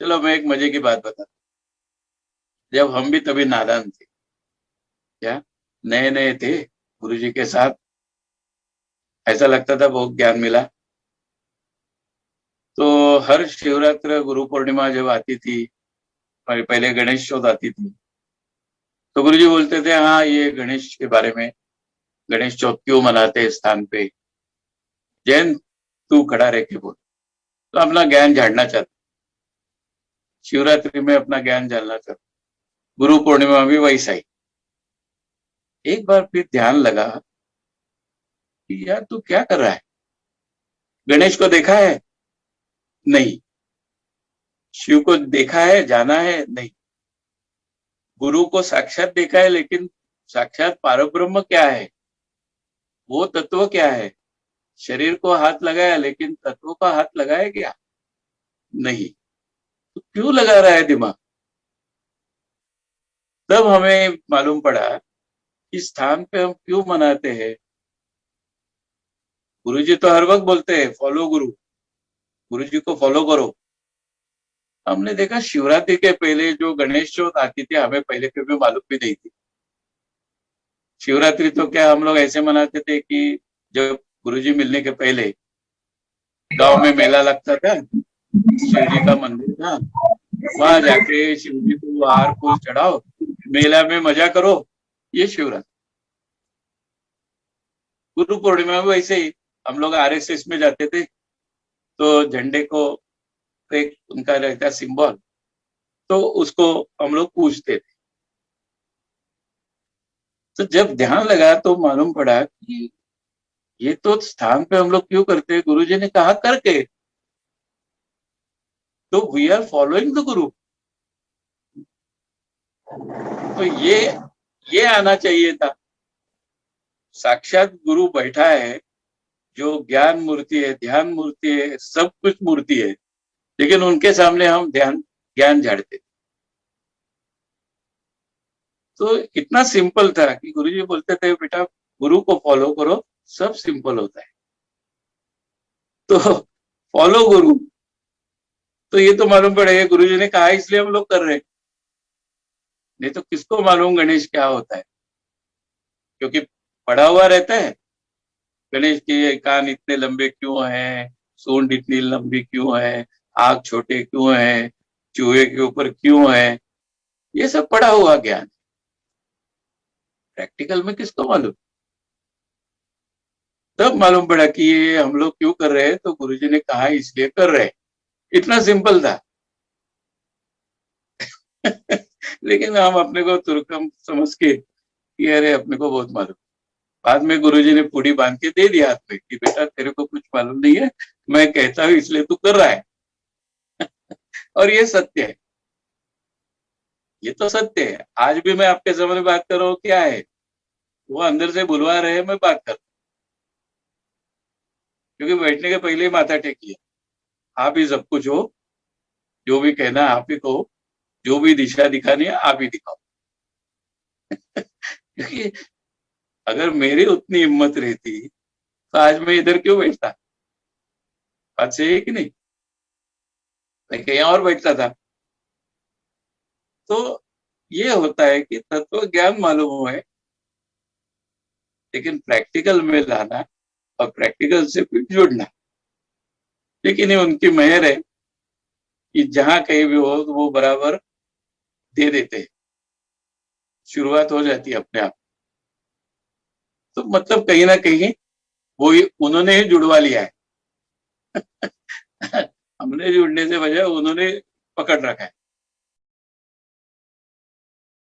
चलो मैं एक मजे की बात बता। जब हम भी तभी नादान थे, क्या नए नए थे गुरुजी के साथ, ऐसा लगता था बहुत ज्ञान मिला। तो हर शिवरात्रि गुरु पूर्णिमा जब आती थी, पहले गणेश चौथ आती थी, तो गुरुजी बोलते थे हाँ ये गणेश के बारे में, गणेश चौथ क्यों मनाते हैं इस स्थान पे, जैन तू खड़ा रह के बोल। तो अपना ज्ञान झाड़ना चाहता, शिवरात्रि में अपना ज्ञान जानना चाहता, गुरु पूर्णिमा भी वैसा ही। एक बार फिर ध्यान लगा कि यार तू क्या कर रहा है, गणेश को देखा है? नहीं। शिव को देखा है, जाना है? नहीं। गुरु को साक्षात देखा है, लेकिन साक्षात पारब्रह्म क्या है, वो तत्व क्या है? शरीर को हाथ लगाया, लेकिन तत्व का हाथ लगाया क्या? नहीं। तो क्यों लगा रहा है दिमाग? तब हमें मालूम पड़ा इस स्थान पे हम क्यों मनाते हैं। गुरुजी तो हर वक्त बोलते हैं फॉलो गुरु, गुरुजी को फॉलो करो। हमने देखा शिवरात्रि के पहले जो गणेश चौथ आती थी, हमें पहले कभी मालूम भी नहीं थी। शिवरात्रि तो क्या हम लोग ऐसे मनाते थे कि जब गुरुजी मिलने के पहले गांव में मेला लगता था, शिव जी का मंदिर था, वहां जाके शिव जी को हार फूल चढ़ाओ, मेला में मजा करो, ये शिवरात्रि। गुरु पूर्णिमा में वैसे ही हम लोग आरएसएस में जाते थे, तो झंडे को एक उनका रहता सिंबल, तो उसको हम लोग पूजते थे। तो जब ध्यान लगा तो मालूम पड़ा कि ये तो स्थान पे हम लोग क्यों करते हैं, गुरु जी ने कहा करके, तो वी आर फॉलोइंग द गुरु। तो ये आना चाहिए था। साक्षात गुरु बैठा है, जो ज्ञान मूर्ति है, ध्यान मूर्ति है, सब कुछ मूर्ति है, लेकिन उनके सामने हम ध्यान ज्ञान झाड़ते। तो इतना सिंपल था कि गुरुजी बोलते थे बेटा गुरु को फॉलो करो, सब सिंपल होता है। तो फॉलो गुरु, तो ये तो मालूम पड़ेगा गुरुजी ने कहा इसलिए हम लोग कर रहे हैं, नहीं तो किसको मालूम गणेश क्या होता है। क्योंकि पढ़ा हुआ रहता है गणेश के ये कान इतने लंबे क्यों हैं, सूंड इतनी लंबी क्यों है, आग छोटे क्यों है, चूहे के ऊपर क्यों है, ये सब पढ़ा हुआ ज्ञान। प्रैक्टिकल में किसको मालूम। तब मालूम पड़ा कि ये हम लोग क्यों कर रहे हैं, तो गुरुजी ने कहा इसलिए कर रहे हैं। इतना सिंपल था। लेकिन हम अपने को तुर्कम समझ के कि अरे अपने को बहुत मालूम। बाद में गुरुजी ने पूड़ी बांध के दे दिया हाथ में कि बेटा तेरे को कुछ मालूम नहीं है, मैं कहता हूं इसलिए तू कर रहा है। और ये सत्य है, ये तो सत्य है। आज भी मैं आपके सामने बात कर रहा हूँ, क्या है वो अंदर से बुलवा रहे हैं, मैं बात कर, क्योंकि बैठने के पहले ही माथा टेकिए, आप ही सब कुछ हो, जो भी कहना आप ही कहो, जो भी दिशा दिखानी है आप ही दिखाओ। क्योंकि अगर मेरी उतनी हिम्मत रहती तो आज मैं इधर क्यों बैठता। बात सही है कि नहीं, मैं कहीं और बैठता था। तो ये होता है कि तत्व ज्ञान मालूम है, लेकिन प्रैक्टिकल में लाना और प्रैक्टिकल से फिर जुड़ना। लेकिन ये उनकी मेहर है कि जहां कहीं भी हो तो वो बराबर दे देते हैं, शुरुआत हो जाती है अपने आप। तो मतलब कहीं ना कहीं वो ही उन्होंने ही जुड़वा लिया है। हमने जुड़ने से बजाय उन्होंने पकड़ रखा है।